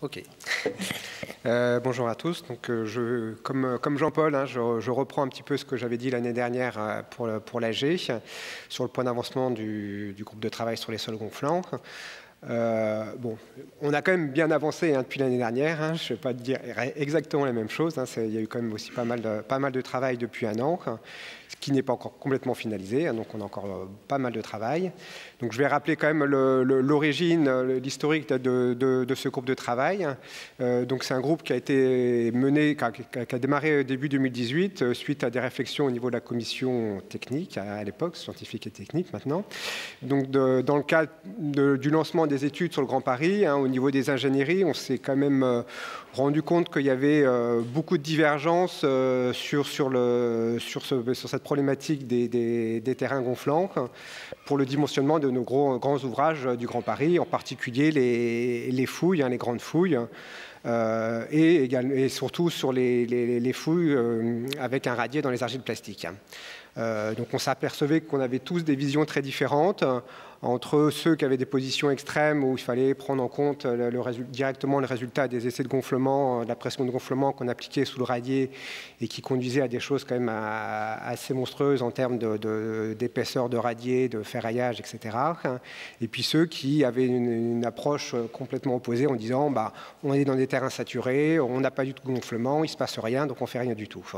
Ok. Bonjour à tous. Donc, comme Jean-Paul, hein, je reprends un petit peu ce que j'avais dit l'année dernière pour l'AG sur le point d'avancement du groupe de travail sur les sols gonflants. Bon, on a quand même bien avancé hein, depuis l'année dernière. Hein, je ne vais pas dire exactement la même chose. Hein, il y a eu quand même aussi pas mal de travail depuis un an, hein, ce qui n'est pas encore complètement finalisé. Hein, donc on a encore pas mal de travail. Donc je vais rappeler quand même l'origine, l'historique de ce groupe de travail. Donc c'est un groupe qui a été mené, qui a démarré début 2018 suite à des réflexions au niveau de la commission technique à l'époque, scientifique et technique maintenant. Donc dans le cadre du lancement des études sur le Grand Paris, hein, au niveau des ingénieries, on s'est quand même rendu compte qu'il y avait beaucoup de divergences sur cette problématique des terrains gonflants pour le dimensionnement de nos grands ouvrages du Grand Paris, en particulier les fouilles, hein, les grandes fouilles, et surtout sur les fouilles avec un radier dans les argiles plastiques. Donc on s'apercevait qu'on avait tous des visions très différentes entre ceux qui avaient des positions extrêmes où il fallait prendre en compte directement le résultat des essais de gonflement, de la pression de gonflement qu'on appliquait sous le radier et qui conduisait à des choses quand même assez monstrueuses en termes d'épaisseur de radier, de ferraillage, etc. Et puis ceux qui avaient une approche complètement opposée en disant bah, on est dans des terrains saturés, on n'a pas du tout de gonflement, il ne se passe rien, donc on ne fait rien du tout.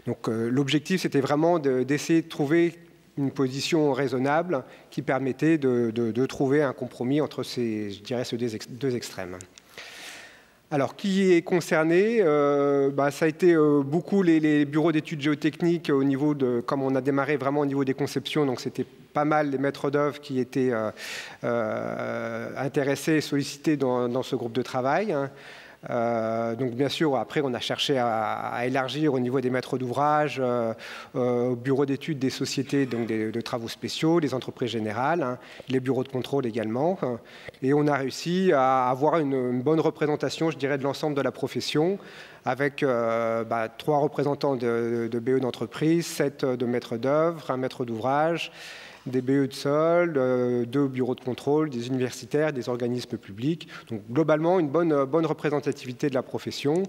Donc l'objectif c'était vraiment d'essayer de trouver une position raisonnable qui permettait de trouver un compromis entre ces deux extrêmes. Alors, qui est concerné ça a été beaucoup les bureaux d'études géotechniques au niveau de, comme on a démarré vraiment au niveau des conceptions, donc c'était pas mal les maîtres d'œuvre qui étaient intéressés et sollicités dans ce groupe de travail. Donc bien sûr, après on a cherché à élargir au niveau des maîtres d'ouvrage, au bureau d'études des sociétés donc de travaux spéciaux, les entreprises générales, hein, les bureaux de contrôle également. Et on a réussi à avoir une bonne représentation, je dirais, de l'ensemble de la profession, avec 3 représentants de BE d'entreprise, 7 de maîtres d'œuvre, un maître d'ouvrage, des BE de sol, 2 bureaux de contrôle, des universitaires, des organismes publics. Donc globalement, une bonne représentativité de la profession.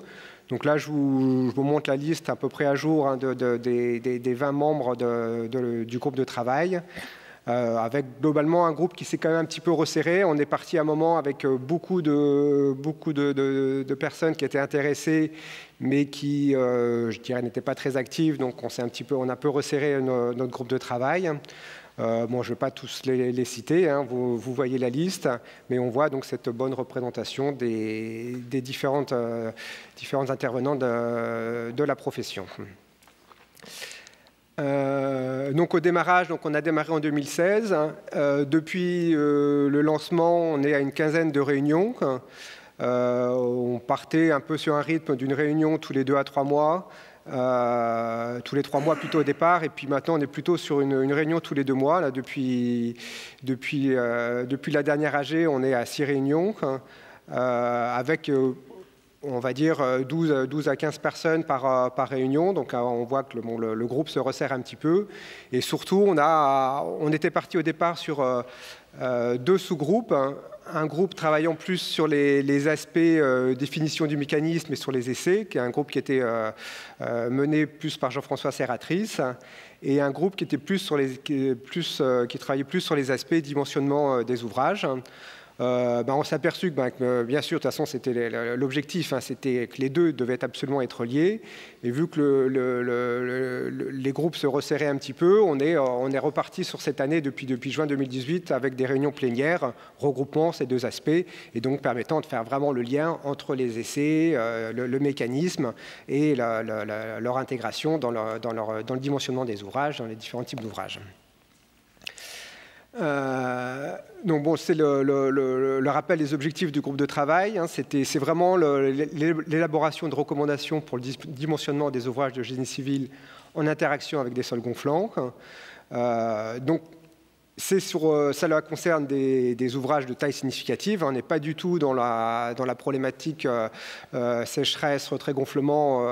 Donc là, je vous montre la liste à peu près à jour hein, des 20 membres du groupe de travail. Avec globalement un groupe qui s'est quand même un petit peu resserré. On est parti à un moment avec beaucoup de personnes qui étaient intéressées, mais qui, je dirais, n'étaient pas très actives. Donc on a un peu resserré notre groupe de travail. Bon, je ne vais pas tous les citer, hein, vous voyez la liste, mais on voit donc cette bonne représentation des différents intervenants de la profession. Donc au démarrage, on a démarré en 2016. Depuis le lancement, on est à une quinzaine de réunions. On partait un peu sur un rythme d'une réunion tous les 2 à 3 mois. Tous les 3 mois plutôt au départ, et puis maintenant on est plutôt sur une réunion tous les 2 mois. Là, depuis la dernière AG, on est à 6 réunions, avec on va dire 12 à 15 personnes par réunion. Donc on voit que le groupe se resserre un petit peu. Et surtout, on était parti au départ sur 2 sous-groupes. Un groupe travaillant plus sur les aspects définition du mécanisme et sur les essais, qui est un groupe qui était mené plus par Jean-François Serratrice, et un groupe qui était qui travaillait plus sur les aspects dimensionnement des ouvrages. On s'est aperçu que, bien sûr, de toute façon, c'était l'objectif, hein, c'était que les deux devaient absolument être liés. Et vu que les groupes se resserraient un petit peu, on est reparti sur cette année depuis juin 2018 avec des réunions plénières regroupant ces 2 aspects et donc permettant de faire vraiment le lien entre les essais, le mécanisme et leur intégration dans le dimensionnement des ouvrages, dans les différents types d'ouvrages. Donc bon, c'est le rappel des objectifs du groupe de travail. Hein, c'est vraiment l'élaboration de recommandations pour le dimensionnement des ouvrages de génie civil en interaction avec des sols gonflants. Donc, Cela concerne des ouvrages de taille significative. On n'est pas du tout dans la problématique sécheresse, retrait-gonflement,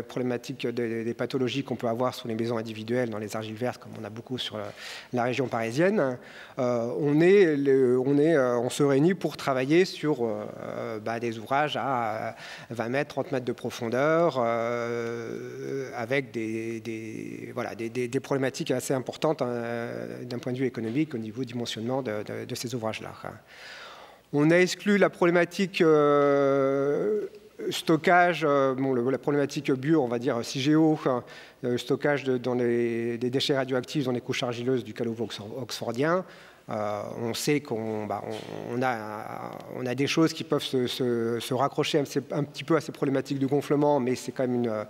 problématique des pathologies qu'on peut avoir sur les maisons individuelles dans les argiles vertes, comme on a beaucoup sur la région parisienne. On se réunit pour travailler sur des ouvrages à 20 mètres, 30 mètres de profondeur, avec des problématiques assez importantes d'un point de vue économique au niveau du dimensionnement de ces ouvrages-là. On a exclu la problématique stockage, la problématique BUR, on va dire CIGEO, stockage dans des déchets radioactifs dans les couches argileuses du calot oxfordien. On sait qu'on a des choses qui peuvent se raccrocher un petit peu à ces problématiques de gonflement, mais c'est quand même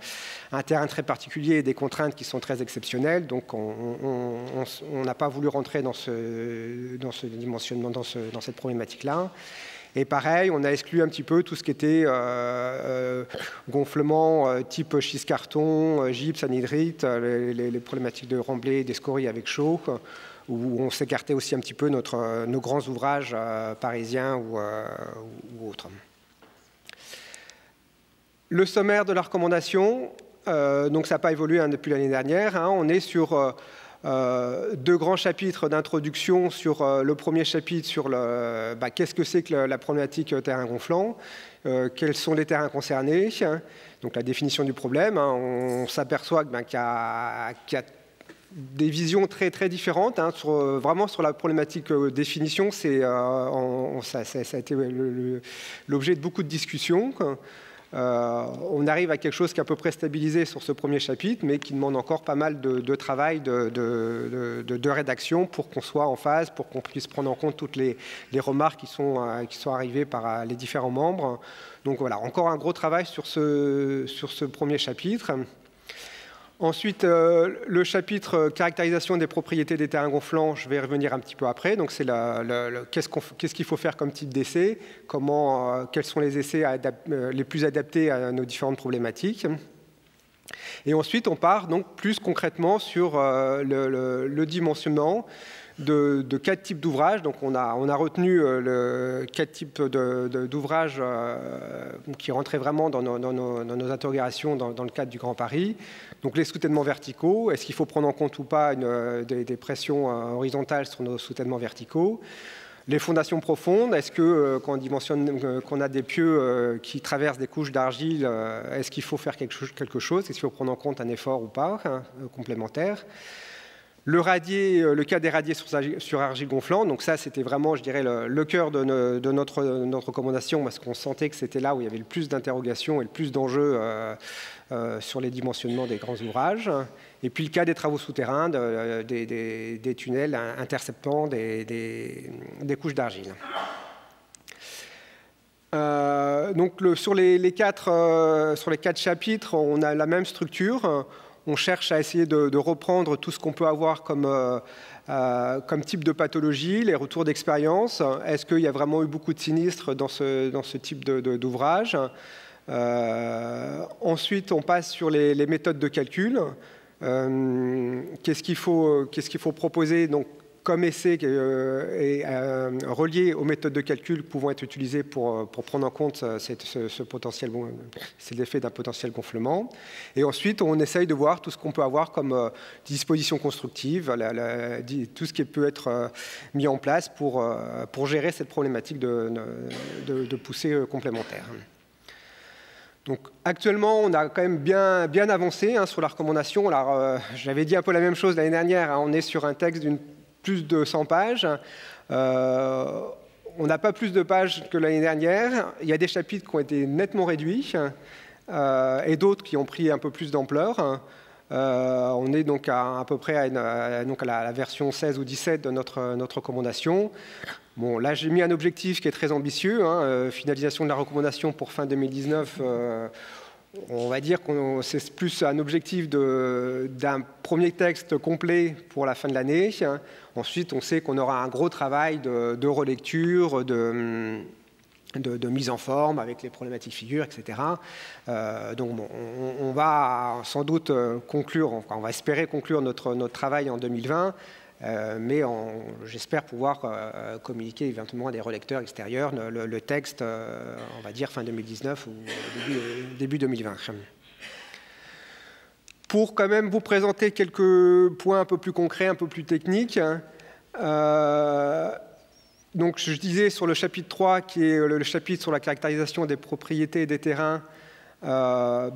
un terrain très particulier et des contraintes qui sont très exceptionnelles. Donc on n'a pas voulu rentrer dans ce dimensionnement, dans cette problématique-là. Et pareil, on a exclu un petit peu tout ce qui était gonflement type schiste-carton, gypse, anhydrite, les problématiques de remblai, des scories avec chaud, où on s'écartait aussi un petit peu nos grands ouvrages parisiens ou autres. Le sommaire de la recommandation, donc ça n'a pas évolué depuis l'année dernière. On est sur 2 grands chapitres d'introduction. Sur le premier chapitre sur qu'est-ce que c'est que la problématique terrain gonflant, quels sont les terrains concernés, donc la définition du problème. On s'aperçoit qu'il y a des visions très, très différentes. Vraiment sur la problématique définition, ça a été l'objet de beaucoup de discussions. On arrive à quelque chose qui est à peu près stabilisé sur ce premier chapitre, mais qui demande encore pas mal de travail de rédaction pour qu'on soit en phase, pour qu'on puisse prendre en compte toutes les remarques qui sont arrivées par les différents membres. Donc voilà, encore un gros travail sur ce premier chapitre. Ensuite, le chapitre caractérisation des propriétés des terrains gonflants, je vais y revenir un petit peu après. Donc, c'est qu'est-ce qu'il faut faire comme type d'essai, quels sont les essais les plus adaptés à nos différentes problématiques. Et ensuite, on part donc plus concrètement sur le dimensionnement de 4 types d'ouvrages. Donc, on a retenu 4 types d'ouvrages qui rentraient vraiment dans nos interrogations dans le cadre du Grand Paris. Donc, les soutènements verticaux, est-ce qu'il faut prendre en compte ou pas des pressions horizontales sur nos soutènements verticaux? Les fondations profondes, est-ce que quand on dimensionne, qu'on a des pieux qui traversent des couches d'argile, est-ce qu'il faut faire quelque chose? Est-ce qu'il faut prendre en compte un effort ou pas, complémentaire? Le cas des radiers sur argile gonflant, donc ça c'était vraiment, je dirais, le cœur de notre recommandation, parce qu'on sentait que c'était là où il y avait le plus d'interrogations et le plus d'enjeux sur les dimensionnements des grands ouvrages. Et puis le cas des travaux souterrains, des tunnels interceptant des couches d'argile. Donc sur les 4 chapitres, on a la même structure. On cherche à essayer de reprendre tout ce qu'on peut avoir comme type de pathologie, les retours d'expérience. Est-ce qu'il y a vraiment eu beaucoup de sinistres dans ce type d'ouvrage? Ensuite, on passe sur les méthodes de calcul. Qu'est-ce qu'il faut proposer donc, comme essai et relié aux méthodes de calcul pouvant être utilisées pour prendre en compte ce potentiel, c'est l'effet d'un potentiel gonflement. Et ensuite, on essaye de voir tout ce qu'on peut avoir comme disposition constructive, tout ce qui peut être mis en place pour gérer cette problématique de poussée complémentaire. Donc, actuellement, on a quand même bien avancé sur la recommandation. Alors, j'avais dit un peu la même chose l'année dernière. On est sur un texte d'une plus de 100 pages. On n'a pas plus de pages que l'année dernière. Il y a des chapitres qui ont été nettement réduits et d'autres qui ont pris un peu plus d'ampleur. On est donc à peu près à la version 16 ou 17 de notre recommandation. Bon, là, j'ai mis un objectif qui est très ambitieux, finalisation de la recommandation pour fin 2019. On va dire que c'est plus un objectif d'un premier texte complet pour la fin de l'année. Ensuite, on sait qu'on aura un gros travail de relecture, de mise en forme avec les problématiques figures, etc. Donc, bon, on va sans doute conclure, enfin, on va espérer conclure notre travail en 2020. mais j'espère pouvoir communiquer éventuellement à des relecteurs extérieurs le texte, on va dire fin 2019 ou début 2020. Pour quand même vous présenter quelques points un peu plus concrets, un peu plus techniques, donc je disais sur le chapitre 3, qui est le chapitre sur la caractérisation des propriétés et des terrains,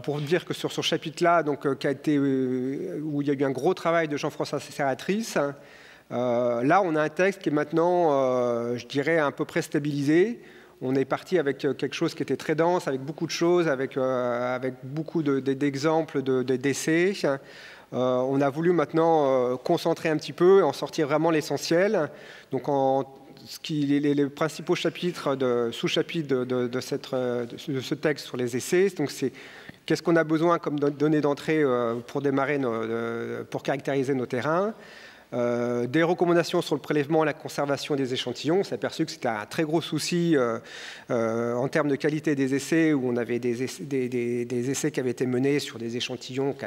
pour dire que sur ce chapitre-là, où il y a eu un gros travail de Jean-François Serratrice, là on a un texte qui est maintenant, je dirais, à peu près stabilisé. On est parti avec quelque chose qui était très dense, avec beaucoup de choses, avec beaucoup d'exemples d'essais. On a voulu maintenant concentrer un petit peu et en sortir vraiment l'essentiel. Donc les principaux chapitres, sous-chapitres de ce texte sur les essais, donc c'est qu'est-ce qu'on a besoin comme données d'entrée pour démarrer, pour caractériser nos terrains. Des recommandations sur le prélèvement et la conservation des échantillons. On s'est aperçu que c'était un très gros souci en termes de qualité des essais, où on avait des essais qui avaient été menés sur des échantillons qui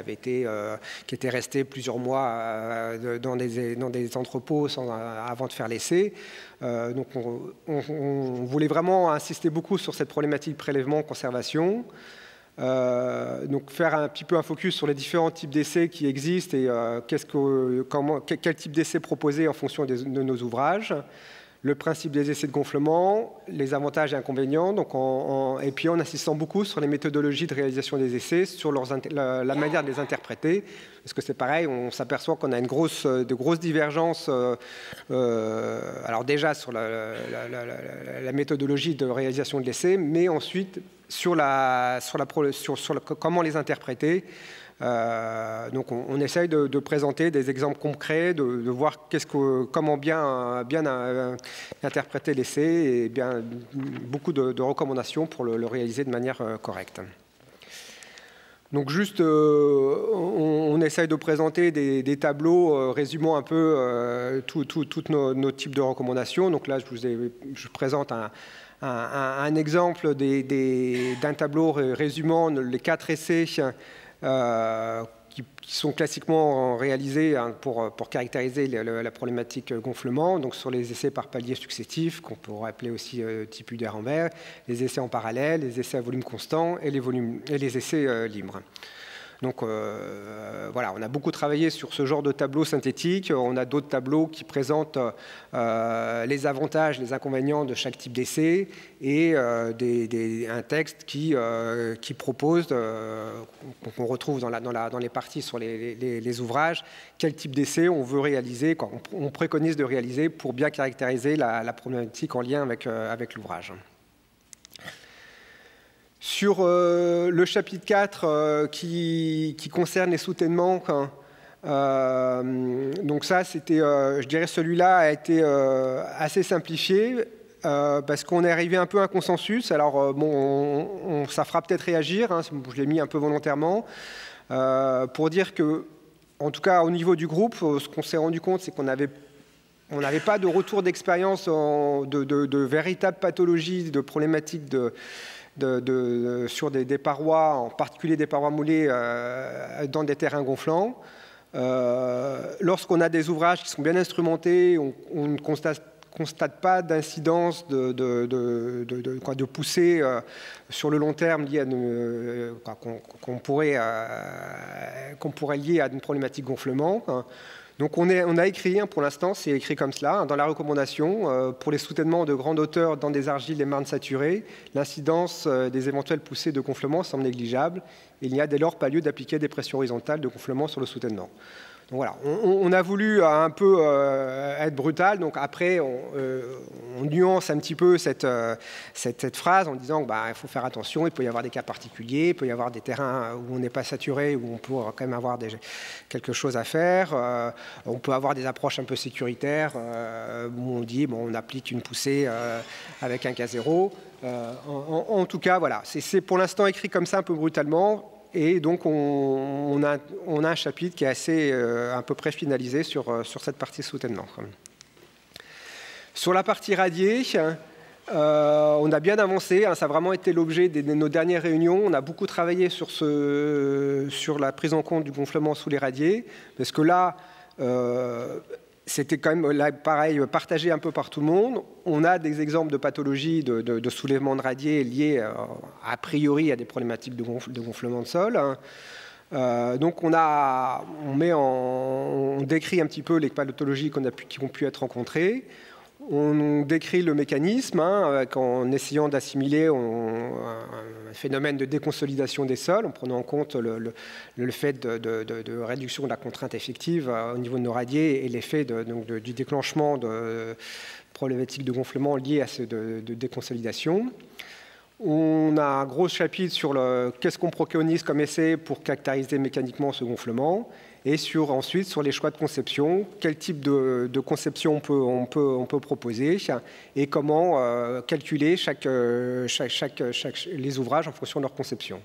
étaient restés plusieurs mois dans des entrepôts avant de faire l'essai. Donc on voulait vraiment insister beaucoup sur cette problématique prélèvement-conservation. Donc faire un petit peu un focus sur les différents types d'essais qui existent et quel type d'essais proposer en fonction de nos ouvrages, le principe des essais de gonflement, les avantages et inconvénients, donc et puis en insistant beaucoup sur les méthodologies de réalisation des essais, sur la manière de les interpréter, parce que c'est pareil, on s'aperçoit qu'on a de grosses divergences, alors déjà sur la méthodologie de réalisation de l'essai, mais ensuite sur comment les interpréter. Donc on essaye de présenter des exemples concrets, de voir comment bien interpréter l'essai et beaucoup de recommandations pour le réaliser de manière correcte. Donc juste, on essaye de présenter des tableaux résumant un peu tous nos types de recommandations. Donc là, je présente un exemple d'un tableau résumant les 4 essais qui sont classiquement réalisés pour caractériser la problématique gonflement, donc sur les essais par paliers successifs, qu'on pourrait appeler aussi type Uder-Ambert, les essais en parallèle, les essais à volume constant et les essais libres. Donc voilà, on a beaucoup travaillé sur ce genre de tableau synthétique. On a d'autres tableaux qui présentent les avantages, les inconvénients de chaque type d'essai et un texte qui propose, qu'on retrouve dans les parties sur les ouvrages, quel type d'essai on veut réaliser, on préconise de réaliser pour bien caractériser la problématique en lien avec l'ouvrage. Sur le chapitre 4 qui concerne les soutènements, donc ça, je dirais celui-là a été assez simplifié parce qu'on est arrivé un peu à un consensus. Alors bon, ça fera peut-être réagir, hein, je l'ai mis un peu volontairement, pour dire que, en tout cas au niveau du groupe, ce qu'on s'est rendu compte, c'est qu'on n'avait pas de retour d'expérience de véritables pathologies, de problématiques sur des parois, en particulier des parois moulées dans des terrains gonflants. Lorsqu'on a des ouvrages qui sont bien instrumentés, on ne constate pas d'incidence de poussée sur le long terme liée qu'on pourrait lier à une problématique gonflement. Donc on a écrit, pour l'instant, c'est écrit comme cela, dans la recommandation, pour les soutènements de grande hauteur dans des argiles et marnes saturées, l'incidence des éventuelles poussées de gonflement semble négligeable. Il n'y a dès lors pas lieu d'appliquer des pressions horizontales de gonflement sur le soutènement. Donc voilà, on a voulu un peu être brutal, donc après on nuance un petit peu cette phrase en disant qu'il faut faire attention, il peut y avoir des cas particuliers, il peut y avoir des terrains où on n'est pas saturé, où on peut quand même avoir quelque chose à faire, on peut avoir des approches un peu sécuritaires, où on dit on applique une poussée avec un K0. En tout cas, voilà, c'est pour l'instant écrit comme ça un peu brutalement. Et donc, on a un chapitre qui est assez à peu près finalisé sur cette partie soutènement. Sur la partie radiée, on a bien avancé. Ça a vraiment été l'objet de nos dernières réunions. On a beaucoup travaillé sur la prise en compte du gonflement sous les radiers. Parce que là, c'était quand même, là, pareil, partagé un peu par tout le monde. On a des exemples de pathologies de soulèvement de radier liés a priori à des problématiques de gonflement de sol. Donc on décrit un petit peu les pathologies qui ont pu être rencontrées. On décrit le mécanisme en essayant d'assimiler un phénomène de déconsolidation des sols, en prenant en compte le fait de réduction de la contrainte effective au niveau de nos radiers et l'effet du déclenchement de problématiques de gonflement liées à de déconsolidation. On a un gros chapitre sur qu'est-ce qu'on préconise comme essai pour caractériser mécaniquement ce gonflement, et ensuite sur les choix de conception, quel type de conception on peut proposer et comment calculer les ouvrages en fonction de leur conception.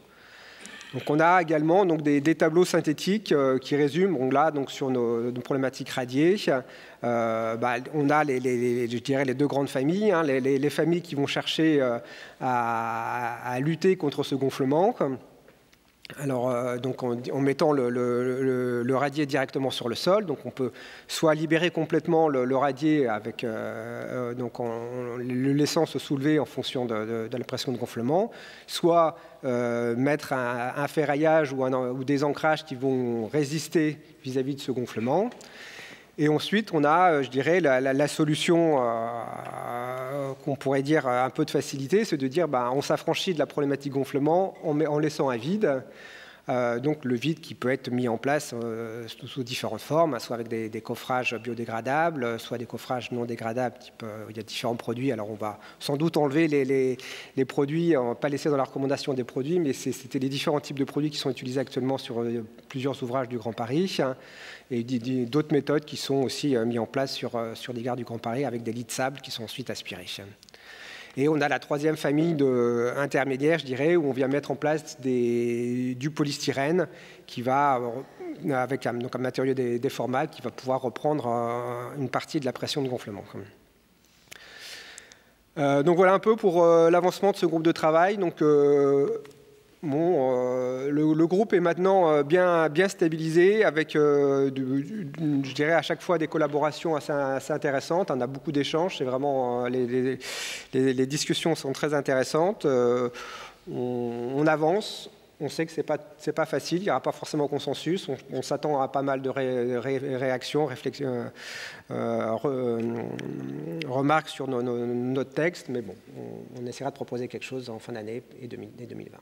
Donc on a également des tableaux synthétiques qui résument, sur nos problématiques radiées. On a je dirais les deux grandes familles, les familles qui vont chercher à lutter contre ce gonflement. Alors, en mettant le radier directement sur le sol, donc on peut soit libérer complètement le radier avec, en le laissant se soulever en fonction de la pression de gonflement, soit mettre un ferraillage ou des ancrages qui vont résister vis-à-vis de ce gonflement. Et ensuite, on a, je dirais, la solution qu'on pourrait dire un peu de facilité, c'est de dire on s'affranchit de la problématique gonflement en laissant un vide. Donc le vide qui peut être mis en place sous différentes formes, soit avec des coffrages biodégradables, soit des coffrages non dégradables, il y a différents produits. Alors on va sans doute enlever les produits, pas laisser dans la recommandation des produits, mais c'était les différents types de produits qui sont utilisés actuellement sur plusieurs ouvrages du Grand Paris, et d'autres méthodes qui sont aussi mises en place sur des gares du Grand Paris avec des lits de sable qui sont ensuite aspirés. Et on a la troisième famille intermédiaire, je dirais, où on vient mettre en place du polystyrène qui va, avec un matériau déformable, qui va pouvoir reprendre une partie de la pression de gonflement. Donc voilà un peu pour l'avancement de ce groupe de travail. Donc, le groupe est maintenant bien stabilisé avec, je dirais, à chaque fois des collaborations assez intéressantes. On a beaucoup d'échanges, c'est vraiment, les discussions sont très intéressantes. On avance, on sait que c'est pas facile, il n'y aura pas forcément consensus. On s'attend à pas mal de réactions, réflexions, remarques sur notre texte, mais bon, on essaiera de proposer quelque chose en fin d'année et 2020.